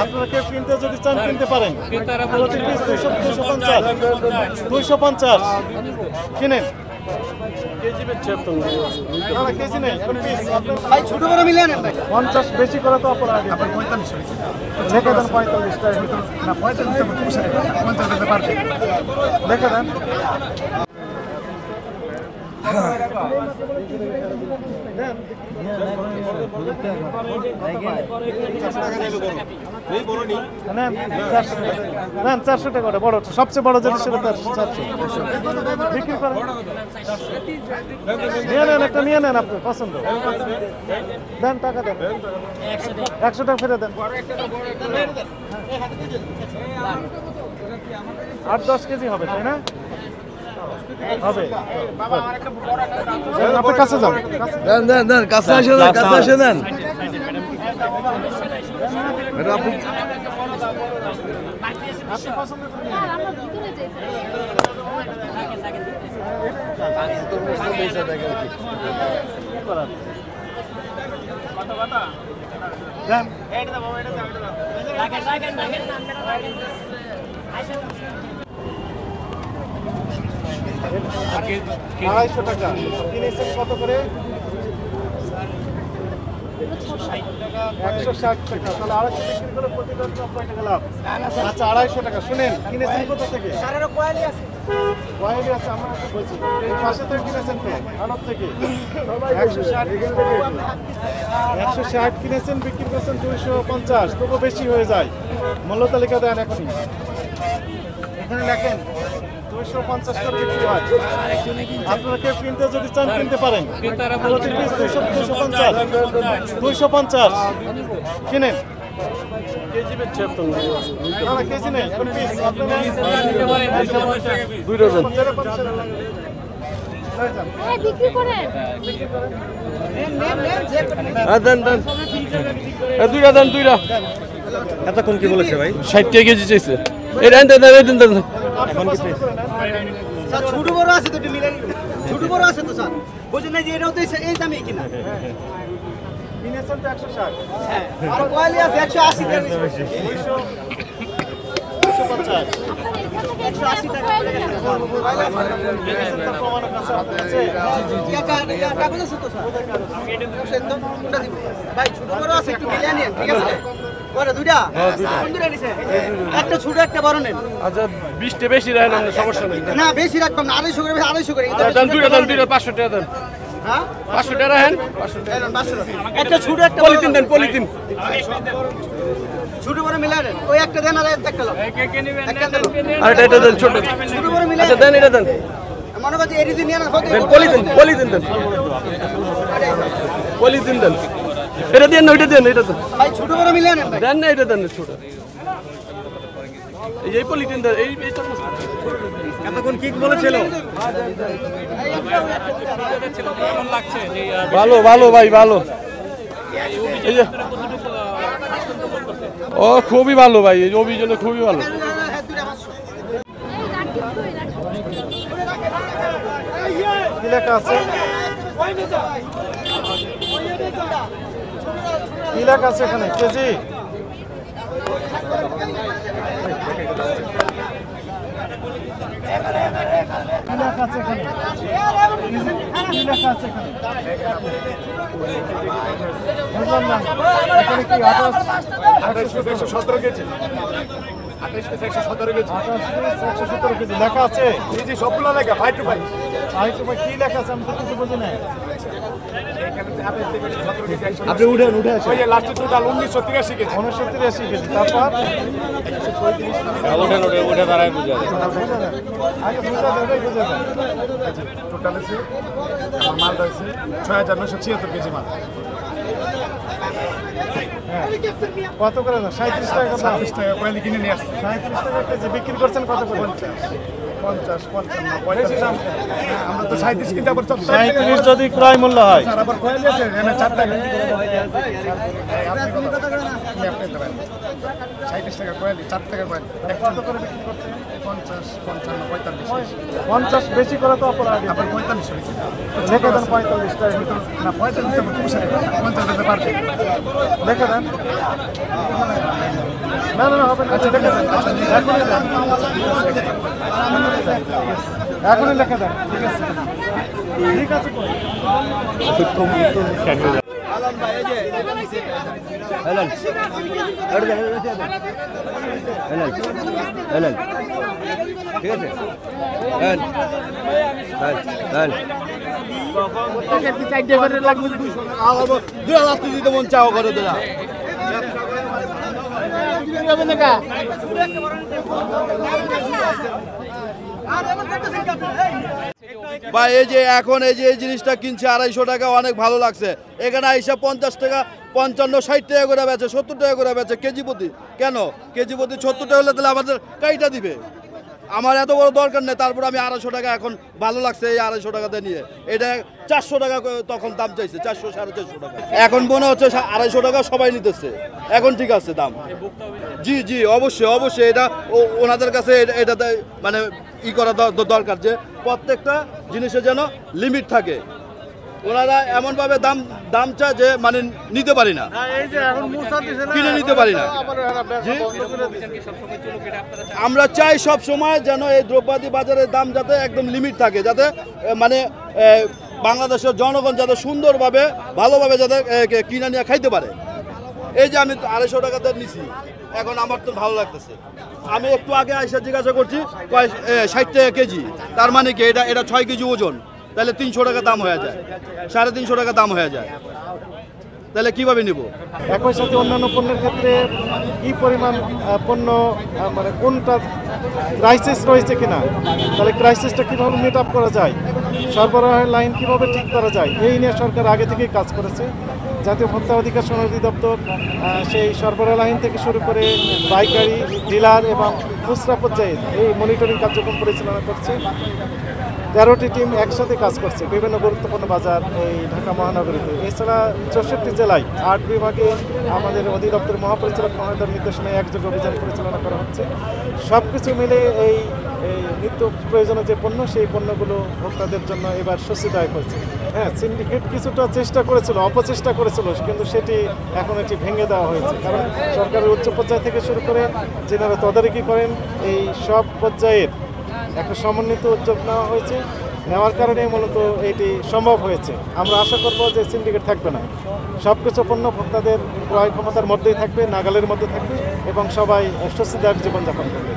আপনারা কেউ কিনতে যদি চান কিনতে পারেন। প্রতি পিস 250 কিনেন। কেজি বেচছে তো না না কেজি নেই পিস ভাই ছোট বড় মিলিয়ে নেন ভাই 50 বেশি করে তো অপরাধ আপনি 45 হইছে লেখা দেন 45 টাকা না 45 টাকা পুষায় 50 টাকা পারবে লেখা দেন নেন 400 টাকা বড় সবচেয়ে বড় যেটা সেটা 400 বিক্রি করেন নিয়ে নেন একটা নিয়ে নেন আপনি পছন্দ দেন টাকা দেন 100 টাকা ফেরত দেন 8-10 কেজি হবে তাই না হবে আপনি কাছে যান দেন দেন কাছে আসে দেন কাছে আসে দেন আপনি পছন্দ আড়াইশো টাকা কিনেছেন কত করে 160 টাকা তাহলে 250 বিক্রি করে প্রতি টন 90 টাকা লাভ আচ্ছা 250 টাকা শুনেন কিনেছেন কোথা থেকে সারের কোয়ালি আছে কোয়ালি আছে আমরা বলছি এই পাশে থেকে কিনেছেন তো আড়ত থেকে 160 কিনেছেন বিক্রি করছেন 250 তবু বেশি হয়ে যায় মূল্য তালিকা দেন এখনই এখানে লেখেন 250 করে বিক্রি হয় আপনারা কেউ কিনতে যদি চান কিনতে পারেন প্রতি পিস 250 কিনেন কেজি বেচছে তো না না কেজি নেই পিস আপনারা 2 ডজন বিক্রি করে দেন দেন দুইটা দেন দুইটা এতক্ষণ কি বলেছে ভাই 60 টাকা কেজি চাইছে এই দেন দেন দেন দেন এখন কি পিস স্যার ছোট বড় আছে তো একটু মিলেন ছোট বড় আছে তো স্যার বুঝেন না যে এটাও তো এই দামে কিনা কিনেছেন তো 160 হ্যাঁ আর কোয়ালি আছে 180 টাকা 180 টাকা কাগজ আছে তো স্যার ভাই ছোট বড় আছে একটু মিলিয়ে নিন ঠিক আছে বড় দুইটা কোন দুইটা নিছেন একটা ছোট একটা বড় নেন আচ্ছা 20 টা বেশি রাখেন আমরা সমস্যা নেই না বেশি রাখতাম না 250 করে 250 করে দেন দুইটা 500 টাকা দেন হ্যাঁ 500 টাকা রাখেন 500 একটা ছোট একটা পলিথিন দেন পলিথিন ছোট বড় মিলা দেন ওই একটা দেন আর একটা লো একটা দেন আর এটা দেন ছোট ছোট বড় মিলা আচ্ছা দেন এটা দেন মনে করছি এডিসি নিয়ে না দেন পলিথিন পলিথিন দেন পলিথিন দেন এটা দেন না ওইটা দেন এটা দেন ভাই ছোট বড় মিলা নেন ভাই দেন না এটা দেন ছোট এই যে পলিথিন দেন এই তো এতক্ষণ কি বলেছিল ভালো ভালো ভাই ভালো এই যে ও খুবই ভালো ভাই এই অভিযোগ খুবই ভালো কি লেখা আছে কি লেখা আছে এখানে কেজি কি লেখা আছে এখানে কি লেখা আছে এখানে বুঝলাম না এখানে কি 117 কেজি 117 কেজি লেখা আছে জি সবগুলো লেখা 5 to 5 কি লেখা আছে আমি তো কিছু বুঝি না আপনি উঠেন উঠে আসেন ওই যে লাস্টের টোটাল 1983 কেজি 1983 কেজি তারপর উঠেন উঠে উঠে দাঁড়ায় বুঝা আগে বুঝা দেবে বুঝা দেবে টোটাল আছে আমার মাল রয়েছে 6976 কেজি মাল কত করে না 37 টাকা দাম 30 টাকা কোয়ালি কিনে নিয়ে আসছে 37 টাকা কেজি বিক্রি করছেন কত করে 50 55 45 আমরা তো 37 কিনতে আবার 37 যদি ক্রয় মূল্য হয় স্যার আবার কোয়ালি আছে এখানে 4 টাকা আপনি 37 টাকা কোয়ালি 4 টাকা কোয়ালি কত করে বিক্রি করছেন 50 55 45 50 বেশি করে তো অপরাধ আবার 45 হয়েছে লেখা দেন 45 টাকা না 45 টাকা পুষায় 50 টাকা পারবে লেখা দেন না না হবে না, ঠিক আছে এখনই দেন, এখনই লেখা দেন, ঠিক আছে ঠিক আছে। বা এই যে এখন এই যে এই জিনিসটা কিনছে 250 টাকা, অনেক ভালো লাগছে। এখানে আইসা 50 টাকা 55-60 টাকা করে বেচে, 70 টাকা করে বেচে কেজি প্রতি। কেন কেজি প্রতি 70 টাকা হলে তাহলে আমাদের কাইটা দিবে? আমার এত বড় দরকার নেই, তারপর আমি 250 টাকা এখন ভালো লাগছে এই 250 টাকাতে নিয়ে। এটা 400 টাকা তখন দাম চাইছে, 400 450 টাকা। এখন মনে হচ্ছে 250 টাকা সবাই নিতেছে, এখন ঠিক আছে দাম। জি জি অবশ্যই অবশ্যই, এটা ওনাদের কাছে এটাতে মানে ই করা দরকার যে প্রত্যেকটা জিনিসের যেন লিমিট থাকে। ওনারা এমনভাবে দাম চায় যে মানে নিতে পারি না, কিনে নিতে পারি না। আমরা চাই সব সময় যেন এই দ্রব্যাদি বাজারের দাম যাতে একদম লিমিট থাকে, যাতে মানে বাংলাদেশের জনগণ যাতে সুন্দরভাবে ভালোভাবে যাতে কিনে নিয়ে খাইতে পারে। এই যে আমি 250 টাকাতে নিছি, এখন আমার তো ভালো লাগতেছে। আমি একটু আগে আইসা জিজ্ঞাসা করছি 60 টাকা কেজি, তার মানে কি এটা 6 কেজি ওজন, তাহলে 300 টাকা দাম হয়ে যায়, 350 টাকা দাম হয়ে যায়, তাহলে কিভাবে নিব? একই সাথে অন্যান্য পণ্যের ক্ষেত্রে কি পরিমাণ পণ্য মানে কোনটা ক্রাইসিস রয়েছে কিনা, তাহলে ক্রাইসিসটা কীভাবে মিট আপ করা যায়, সরবরাহের লাইন কীভাবে ঠিক করা যায়, এই নিয়ে সরকার আগে থেকেই কাজ করেছে। জাতীয় ভোক্তা অধিকার সনদ দপ্তর সেই সরবরাহ লাইন থেকে শুরু করে পাইকারি, ডিলার এবং খুচরা পর্যায়ে এই মনিটরিং কার্যক্রম পরিচালনা করছে। 13টি টিম একসাথে কাজ করছে বিভিন্ন গুরুত্বপূর্ণ বাজার এই ঢাকা মহানগরীতে। এছাড়া 64 জেলায় 8 বিভাগে আমাদের অধিদপ্তরের মহাপরিচালক মহোদয়ের নির্দেশনায় একযোগে অভিযান পরিচালনা করা হচ্ছে। সব কিছু মিলে এই নিত্য প্রয়োজনীয় যে পণ্য, সেই পণ্যগুলো ভোক্তাদের জন্য এবার স্বস্তিদায়ক হয়েছে। হ্যাঁ, সিন্ডিকেট কিছুটা চেষ্টা করেছিল, অপচেষ্টা করেছিল, কিন্তু সেটি এখন এটি ভেঙে দেওয়া হয়েছে। কারণ সরকারের উচ্চ পর্যায় থেকে শুরু করে যেনারা তদারকি করেন এই সব পর্যায়ের একটা সমন্বিত উদ্যোগ নেওয়া হয়েছে, নেওয়ার কারণে মূলত এটি সম্ভব হয়েছে। আমরা আশা করব যে সিন্ডিকেট থাকবে না, সব কিছু পণ্য ভোক্তাদের ক্রয় ক্ষমতার মধ্যেই থাকবে, নাগালের মধ্যে থাকবে এবং সবাই স্বস্তিদায়ক জীবনযাপন করবে।